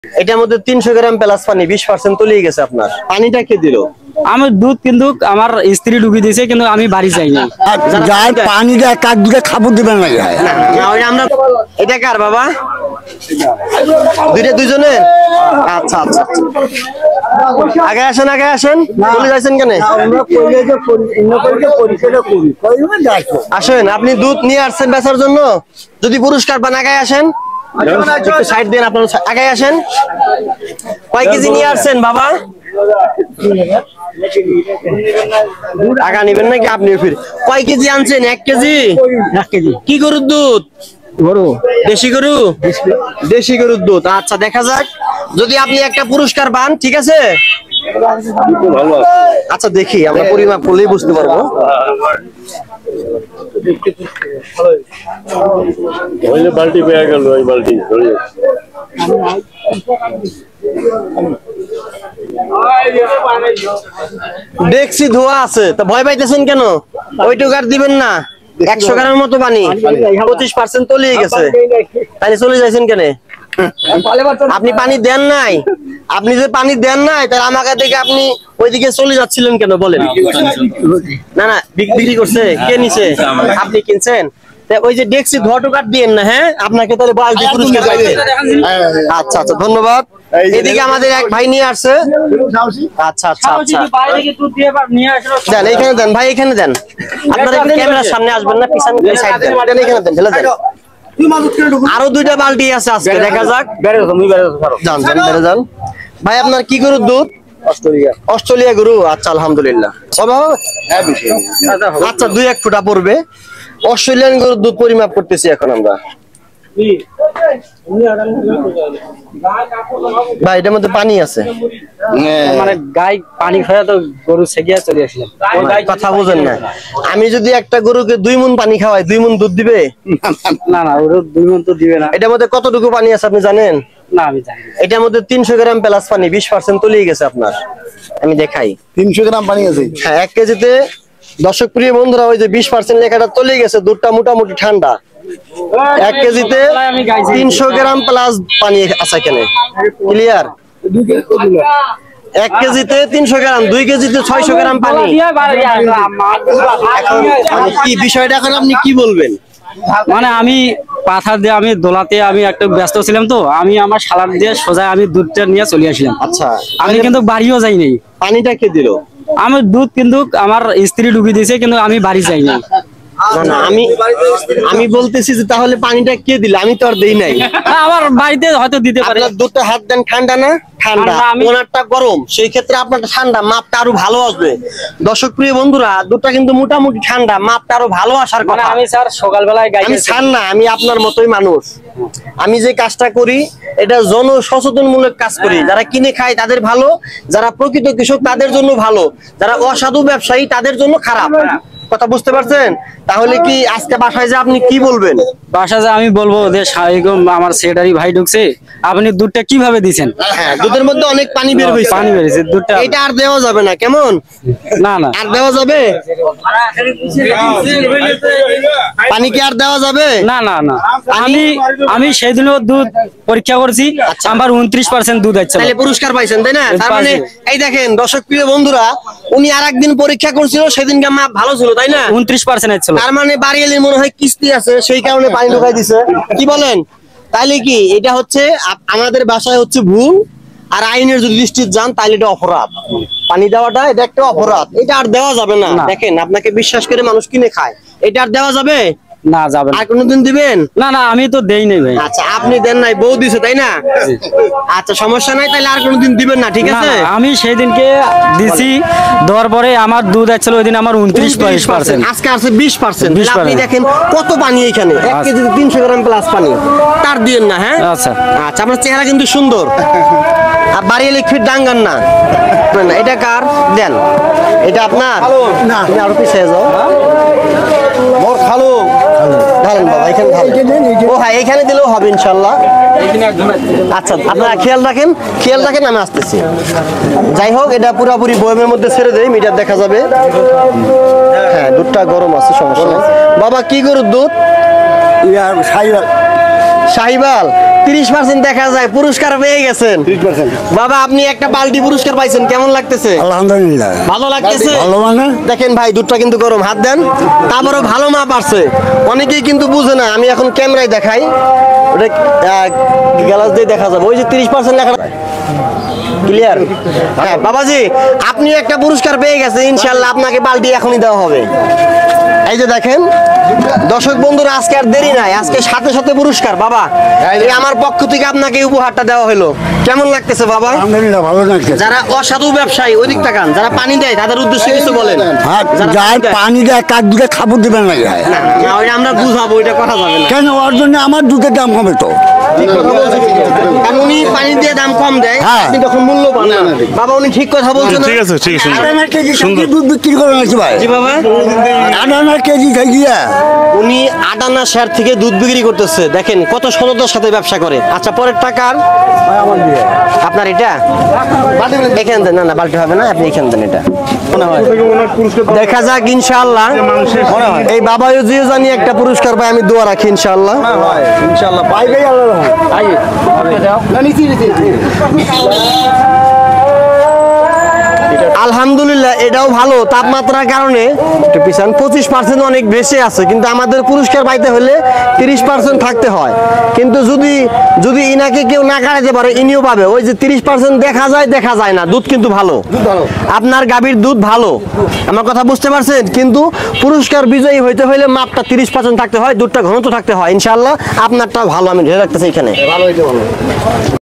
এটার মধ্যে 300 গ্রাম প্লাস পানি 20% তলিয়ে গেছে আপনার। পানিটা কে দিল? আমি দুধ কিন্তু আমার স্ত্রী ঢুকি দিয়েছে, কিন্তু আমি বাড়ি যাইনি। যার পানি দেয় কাক দিকে খাবার দিবেন না। আমরা এটা কার বাবা? দুইজনের? আচ্ছা আচ্ছা আগে আসেন চলে যাচ্ছেন কেন? আসেন, আপনি দুধ নিয়ে আসছেন বেচার জন্য। যদি পুরস্কার পান আগে আসেন, সাইড দেন, আপনার আগে আসেন। কয় কেজি নিয়ে আসছেন বাবা? টাকা নিবেন নাকি আপনি? ফির কয় কেজি আনছেন? 1 কেজি। কি গরুর দুধ? দেশি গরু? দেশি গরুর দুধ। আচ্ছা, দেখা যাক যদি আপনি একটা পুরস্কার পান। ঠিক আছে, আচ্ছা দেখি আমরা পরিমাপ করলেই বুঝতে পারবো। বালতি পেয়ে গেল, ওই বালতি দেখছি ধোয়া আছে, তো ভয় পাইতেছেন কেন? ওইটুকু আর দিবেন না? 100 গ্রামের মতো পানি 25% তলিয়ে গেছে, তাহলে চলে যাইছেন কেন? আপনি পানি দেন নাই? আপনি যে পানি দেন নাই, তাহলে আমাকে দেখে আপনি ওইদিকে চলে যাচ্ছিলেন কেন বলেন? না না, বিক্রি করছে কে নিছে? আপনি কিনছেন? ওই যে দেখছি ধোয়াটুকার দিয়েন না। হ্যাঁ, আপনাকে তাহলে বালতি পুরস্কার পাইতে। আচ্ছা আচ্ছা, ধন্যবাদ। এদিকে আমাদের এক ভাই নিয়ে আসছে। আচ্ছা আচ্ছা আচ্ছা, দেন এইখানে দেন ভাই, এখানে দেন। আপনারা একটু ক্যামেরার সামনে আসবেন না, পিছনে সাইড দেন, এখানে দেন, ঢেলে দেন। আরো 2টা বালতি আছে আজকে, দেখা যাক। যান যান, বেড়ে যান। ভাই আপনার কি গরুর দুধ? অস্ট্রেলিয়া গরু। আচ্ছা, আলহামদুলিল্লাহ। আচ্ছা, 2-1 ফুটা পড়বে। অস্ট্রেলিয়ান গরুর দুধ পরিমাপ করতেছি এখন আমরা। ভাই এটার মধ্যে পানি আছে, মানে গাই পানি খাওয়া তো গরু সেগিয়া চলে আসলাম। কথা বুঝেন না। আমি যদি একটা গরুকে 2 মণ পানি খাওয়াই, 2 মণ দুধ দিবে? না না, ওর 2 মণ তো দিবে না। এটার মধ্যে কতটুকু পানি আছে আপনি জানেন? না, আমি জানি না। এটার মধ্যে 300 গ্রাম প্লাস পানি 20% তলিয়ে গেছে আপনার। আমি দেখাই, 300 গ্রাম পানি আছে। হ্যাঁ, 1 কেজিতে। দর্শক প্রিয় বন্ধুরা, ওই যে 20% লেখাটা তলিয়ে গেছে। দুধটা মোটামুটি ঠান্ডা। 1 কেজিতে 300 গ্রাম প্লাস পানি আছে এখানে। ক্লিয়ার? 1 কেজিতে 300 গ্রাম, 2 কেজিতে 600 গ্রাম পানি। এখন কি বিষয়টা, এখন আপনি কি বলবেন? মানে আমি পাথর দিয়ে আমি দোলাতে আমি একটু ব্যস্ত ছিলাম, তো আমি আমার সালাদ দিয়ে সোজা আমি দুধটা নিয়ে চলে আসলাম। আচ্ছা, আমি কিন্তু বাড়িও যাইনি। পানিটা কে দিল? আমি দুধ কিন্তু আমার স্ত্রী ঢুকি দিয়েছে, কিন্তু আমি বাড়ি যাইনি। না না, আমি বলতেছি যে তাহলে পানিটা কে দিল? আমি তো আর দেই নাই। আমার বাড়িতে হয়তো দিতে পারে। আপনার দুধটা হাত দেন, ঠান্ডা না? ঠান্ডা। ওনারটা গরম, সেই ক্ষেত্রে আপনারটা ঠান্ডা, মাপটা আরো ভালো আসবে। দর্শক প্রিয় বন্ধুরা, দুধটা কিন্তু মোটামুটি ঠান্ডা, মাপটা আরো ভালো আসার কথা। আমি স্যার সকালবেলায় আমি ছাড় না, আমি আপনার মতোই মানুষ। আমি যে কাজটা করি এটা জন সচেতনমূলক কাজ করি। যারা কিনে খায় তাদের ভালো, যারা প্রকৃত কৃষক তাদের জন্য ভালো, যারা অসাধু ব্যবসায়ী তাদের জন্য খারাপ। কথা বুঝতে পারছেন? তাহলে কি আজকে বাসায় যে আপনি কি বলবেন? বাসায় যে আমি বলবো যে আমার সেক্রেটারি ভাই ঢুকছে, আপনি দুধটা কিভাবে দিচ্ছেন? হ্যাঁ, দুধের মধ্যে অনেক পানি বের হয়েছে। পানি বেরিয়েছে, দুধটা এটা আর দেওয়া যাবে না। কেমন? না না, আর দেওয়া যাবে? পানি কি আর দেওয়া যাবে? না না না। আমি সেই দিনও দুধ পরীক্ষা করছি, আমার 29% দুধ আছে। তাহলে পুরস্কার পাইছেন, তাই না? তার মানে এই দেখেন দর্শক প্রিয় বন্ধুরা, উনি আরেকদিন পরীক্ষা করছিল, সেদিনকে মাপ ভালো ছিল, তাই না? 29% ছিল। তার মানে বাড়িয়ে মনে হয় কিস্তি আছে, সেই কারণে পানি ঢুকাই দিছে। কি বলেন? তাহলে কি এটা হচ্ছে আমাদের বাসায় হচ্ছে ভুল, আর আইনের যদি দৃষ্টিতে যান তাহলে এটা অপরাধ। পানি দেওয়াটা এটা একটা অপরাধ, এটা আর দেওয়া যাবে না। দেখেন, আপনাকে বিশ্বাস করে মানুষ কিনে খায়, এটা আর দেওয়া যাবে না? যাবে না। আর কোনদিন দিবেন? না না, আমি তো দেই নাই ভাই। আচ্ছা, আপনি দেন নাই, বউ দিছে, তাই না? আচ্ছা, সমস্যা নাই, তাহলে আর কোনদিন দিবেন না, ঠিক আছে? আমি সেই দিনকে দিছি, দেওয়ার পরে আমার দুধ আসছিল ওই দিন আমার 29%, আজকে আছে 20%। আপনি দেখেন কত পানি এখানে, 1 কেজিতে 300 গ্রাম প্লাস পানি। তার দিয়েন না। হ্যাঁ, আচ্ছা আচ্ছা, আপনার চেহারা কিন্তু সুন্দর। আর বাড়িয়ে লিখফিট ডাঙ্গান না। এটা কার? দেন, এটা আপনার না? তুমি আরো পিছিয়ে যাও। মোর খালু ঢালেন বাবা, এখানে ঢালেন। ও হ্যাঁ, এখানে দিলেও হবে ইনশাল্লাহ। আচ্ছা, আপনারা খেয়াল রাখেন, আমি আসতেছি। যাই হোক, এটা পুরোপুরি বয়মের মধ্যে ছেড়ে দেই, মিটার দেখা যাবে। হ্যাঁ, দুধটা গরম আছে, সমস্যা নেই। বাবা কি গরুর দুধ? শাহিওয়াল। শাহিওয়াল। 30% দেখা যায় পুরস্কার পেয়ে গেছেন 30%। বাবা। আপনি একটা বালতি পুরস্কার পাইছেন, কেমন লাগতেছে? আলহামদুলিল্লাহ। ভালো লাগতেছে? ভালো মানে? দেখেন ভাই, দুধটা কিন্তু গরম, হাত দেন। তারপরে ভালো মাপ আসছে। অনেকেই কিন্তু বুঝে না, আমি এখন ক্যামেরায় দেখাই, ওটা গ্লাস দিয়ে দেখা যাবে। ওই যে 30% লেখা, ক্লিয়ার? হ্যাঁ বাবাজি, আপনি একটা পুরস্কার পেয়ে গেছেন, ইনশাআল্লাহ আপনাকে বালতি এখনই দেওয়া হবে। এই যে দেখেন দর্শক বন্ধুরা, আজকে আর দেরি নাই, আজকে সাথে সাথে পুরস্কার বাবা। এই আমার পক্ষ থেকে আপনাকে উপহারটা দেওয়া হলো, কেমন লাগতেছে বাবা? আলহামদুলিল্লাহ, ভালো লাগছে। যারা অসাধু ব্যবসায়ী ওই দিক তাকান, যারা পানি দেয় তাদের উদ্দেশ্যে কিছু বলেন। হ্যাঁ, যারা যার পানি দেয়- পানি দেয় কাক দুধে খাবার দিবেন না। না, ওইটা আমরা বুঝাবো, ওইটা কথা যাবে না। কেন? ওর জন্য আমার দুধের দাম কমে তো। কারণ উনি পানি দিয়ে দাম কম দেয়, হ্যাঁ। আপনি তখন মূল্য পান না। বাবা উনি ঠিক কথা বলছেন না? ঠিক আছে, ঠিক আছে, সুন্দর। আটানা কেজি সুন্দর দুধ বিক্রি করে নাকি ভাই? জি বাবা, আটানা কেজি খাইয়া উনি আটানা শেয়ার থেকে দুধ বিক্রি করতেছে, দেখেন কত সততার সাথে ব্যবসা করে। আচ্ছা, পরের টাকার আপনার এটা এখান দেন। না না, বালতি হবে না, আপনি এখান দেন। এটা মনে হয় দেখা যাক ইনশাআল্লাহ। এই বাবা ইউজিও জানি একটা পুরস্কার পাই, আমি দোয়া রাখি ইনশাআল্লাহ। ইনশাআল্লাহ পাইবেই আল্লাহ। আলহামদুলিল্লাহ, এটাও ভালো। তাপমাত্রার কারণে একটু পিছান, 25% অনেক বেশি আছে, কিন্তু আমাদের পুরস্কার পাইতে হলে 30% থাকতে হয়। কিন্তু যদি ইনাকে কেউ না কাটাতে পারে, ইনিও পাবে। ওই যে 30% দেখা যায় না, দুধ কিন্তু ভালো। আপনার গাভীর দুধ ভালো, আমার কথা বুঝতে পারছেন? কিন্তু পুরস্কার বিজয়ী হইতে হলে মাপটা 30% থাকতে হয়, দুধটা ঘনত্ব থাকতে হয়। ইনশাআল্লাহ আপনারটা ভালো, আমি ধরে রাখতেছি এখানে।